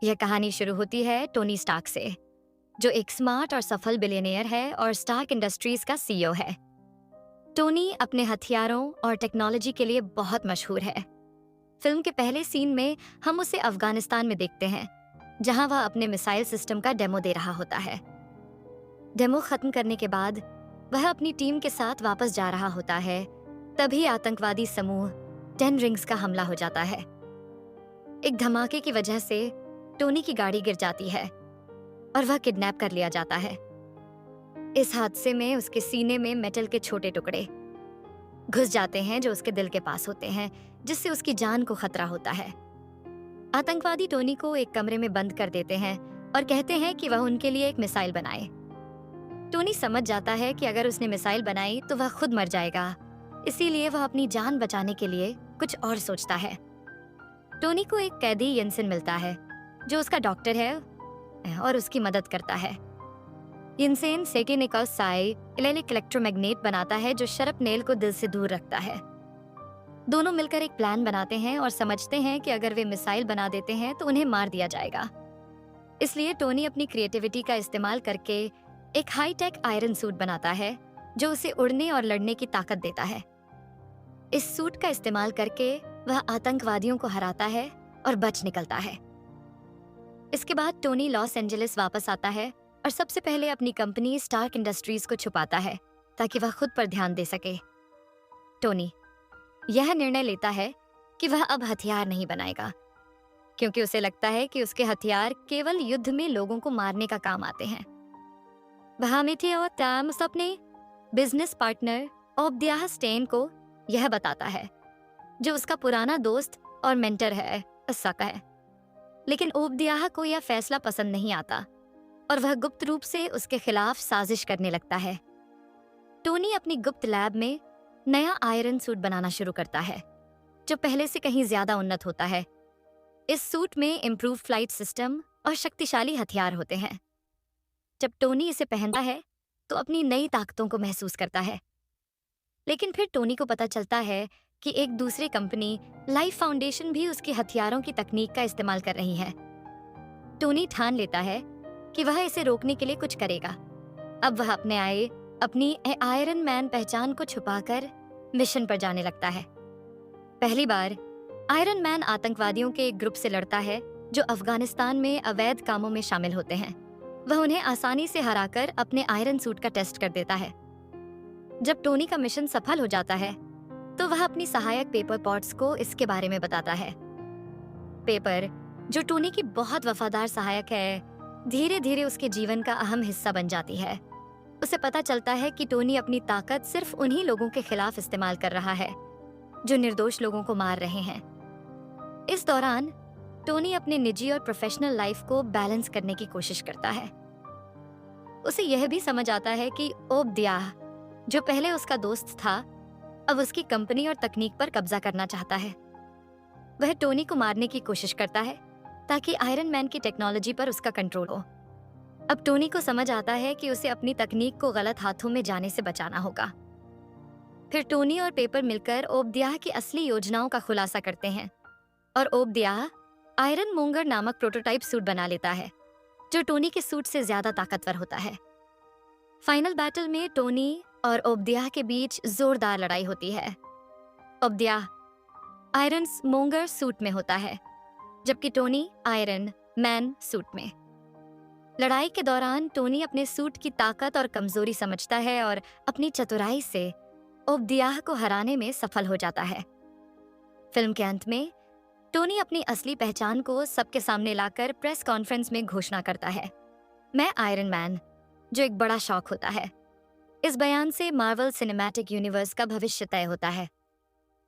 यह कहानी शुरू होती है टोनी स्टार्क से, जो एक स्मार्ट और सफल बिलियनियर है और स्टार्क इंडस्ट्रीज का सीईओ है। टोनी अपने हथियारों और टेक्नोलॉजी के लिए बहुत मशहूर है। फिल्म के पहले सीन में हम उसे अफगानिस्तान में देखते हैं, जहां वह अपने मिसाइल सिस्टम का डेमो दे रहा होता है। डेमो खत्म करने के बाद वह अपनी टीम के साथ वापस जा रहा होता है, तभी आतंकवादी समूह 10 रिंग्स का हमला हो जाता है। एक धमाके की वजह से टोनी की गाड़ी गिर जाती है और वह किडनैप कर लिया जाता है। इस हादसे में उसके सीने में मेटल के छोटे टुकड़े घुस जाते हैं जो उसके दिल के पास होते हैं, जिससे उसकी जान को खतरा होता है। आतंकवादी टोनी को एक कमरे में बंद कर देते हैं और कहते हैं कि वह उनके लिए एक मिसाइल बनाए। टोनी समझ जाता है कि अगर उसने मिसाइल बनाई तो वह खुद मर जाएगा, इसीलिए वह अपनी जान बचाने के लिए कुछ और सोचता है। टोनी को एक कैदी यिनसेन मिलता है, जो उसका डॉक्टर है और उसकी मदद करता है। यिनसेन सेकेनिकॉसाई इलेक्ट्रिक इलेक्ट्रोमैग्नेट बनाता है, जो शरपनेल को दिल से दूर रखता है। दोनों मिलकर एक प्लान बनाते हैं और समझते हैं कि अगर वे मिसाइल बना देते हैं तो उन्हें मार दिया जाएगा। इसलिए टोनी अपनी क्रिएटिविटी का इस्तेमाल करके एक हाई-टेक आयरन सूट बनाता है, जो उसे उड़ने और लड़ने की ताकत देता है। इस सूट का इस्तेमाल करके वह आतंकवादियों को हराता है और बच निकलता है। इसके बाद टोनी लॉस एंजलिस वापस आता है और सबसे पहले अपनी कंपनी स्टार्क इंडस्ट्रीज को छुपाता है, ताकि वह खुद पर ध्यान दे सके। टोनी यह निर्णय लेता है कि वह अब हथियार नहीं बनाएगा, क्योंकि उसे लगता है कि उसके हथियार केवल युद्ध में लोगों को मारने का काम आते हैं। वह मिथी और टाम्स अपने बिजनेस पार्टनर ओबदियाह स्टेन को यह बताता है, जो उसका पुराना दोस्त और मेंटर है अस्साका है। लेकिन ओबदियाह को यह फैसला पसंद नहीं आता और वह गुप्त रूप से उसके खिलाफ साजिश करने लगता है। टोनी अपनी गुप्त लैब में नया आयरन सूट बनाना शुरू करता है, जो पहले से कहीं ज्यादा उन्नत होता है। इस सूट में इम्प्रूव फ्लाइट सिस्टम और शक्तिशाली हथियार होते हैं। जब टोनी इसे पहनता है तो अपनी नई ताकतों को महसूस करता है। लेकिन फिर टोनी को पता चलता है कि एक दूसरी कंपनी लाइफ फाउंडेशन भी उसके हथियारों की तकनीक का इस्तेमाल कर रही है। टोनी ठान लेता है कि वह इसे रोकने के लिए कुछ करेगा। अब वह अपनी आयरन मैन पहचान को छुपाकर मिशन पर जाने लगता है। पहली बार आयरन मैन आतंकवादियों के एक ग्रुप से लड़ता है, जो अफगानिस्तान में अवैध कामों में शामिल होते हैं। वह उन्हें आसानी से हराकर अपने आयरन सूट का टेस्ट कर देता है। जब टोनी का मिशन सफल हो जाता है तो वह अपनी सहायक पेपर पॉट्स को इसके बारे में बताता है। पेपर, जो टोनी की बहुत वफादार सहायक है, धीरे धीरे उसके जीवन का अहम हिस्सा बन जाती है। उसे पता चलता है कि टोनी अपनी ताकत सिर्फ उन्हीं लोगों के खिलाफ इस्तेमाल कर रहा है, जो निर्दोष लोगों को मार रहे हैं। इस दौरान टोनी अपने निजी और प्रोफेशनल लाइफ को बैलेंस करने की कोशिश करता है। उसे यह भी समझ आता है कि ओबदियाह, जो पहले उसका दोस्त था, अब उसकी कंपनी और तकनीक पर कब्जा करना चाहता है। वह टोनी को मारने की कोशिश करता है ताकि आयरन मैन की टेक्नोलॉजी पर उसका कंट्रोल हो। अब टोनी को समझ आता है कि उसे अपनी तकनीक को गलत हाथों में जाने से बचाना होगा। फिर टोनी और पेपर मिलकर ओबदियाह की असली योजनाओं का खुलासा करते हैं और ओबदियाह आयरन मोंगर नामक प्रोटोटाइप सूट बना लेता है, जो टोनी के सूट से ज्यादा ताकतवर होता है। फाइनल बैटल में टोनी और ओबदियाह के बीच जोरदार लड़ाई होती है। ओबदियाह आयरन मोंगर सूट में होता है, जबकि टोनी आयरन मैन सूट में। लड़ाई के दौरान टोनी अपने सूट की ताकत और कमजोरी समझता है और अपनी चतुराई से ओबदियाह को हराने में सफल हो जाता है। फिल्म के अंत में टोनी अपनी असली पहचान को सबके सामने लाकर प्रेस कॉन्फ्रेंस में घोषणा करता है, मैं आयरन मैन, जो एक बड़ा शौक होता है। इस बयान से मार्वल सिनेमैटिक यूनिवर्स का भविष्य तय होता है।